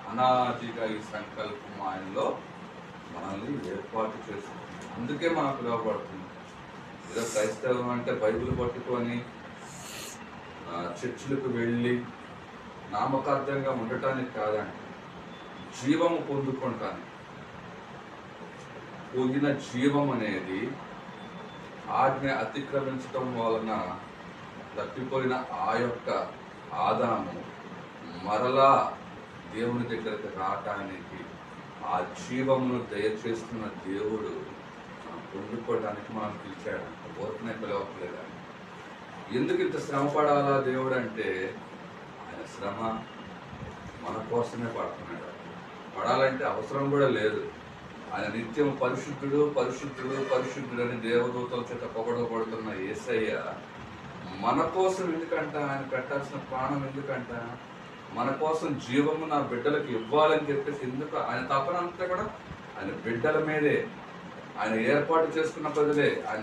అనాదిగా ఈ సంకల్పం ఆయనలో మనల్ని ఏర్పాటు చేస్తుంది. అందుకే మనం పిలువబడుతుంది. ఏదో క్రైస్తవం అంటే బైబిల్ పట్టుకొని చర్చిలకు వెళ్ళి నామకార్థంగా ఉండటానికి కాదండి, జీవము పొందుకుంటానికి. పొందిన జీవం అనేది ఆజ్ఞ అతిక్రమించడం వలన తప్పిపోయిన ఆ యొక్క ఆదాము మరలా దేవుని దగ్గరికి రావటానికి ఆ జీవమును దయచేస్తున్న దేవుడు పొందుకోవడానికి మనం పిలిచాడు. ఓర్పునే పిలవట్లేదు. ఎందుకు ఇంత శ్రమ పడాలా దేవుడు అంటే, ఆయన శ్రమ మన కోసమే పడుతున్నాడు. పడాలంటే అవసరం కూడా లేదు. ఆయన నిత్యం పరిశుద్ధుడు పరిశుద్ధుడు పరిశుద్ధుడు అని దేవదూతల చేత పొగడబడుతున్న యేసయ్య మన కోసం ఎందుకంట, ఆయన పెట్టాల్సిన ప్రాణం ఎందుకంట, మన కోసం జీవము నా బిడ్డలకు ఇవ్వాలని చెప్పేసి ఎందుకు ఆయన తపన అంతా కూడా ఆయన బిడ్డల మీదే, ఆయన ఏర్పాటు చేసుకున్న ప్రజలే, ఆయన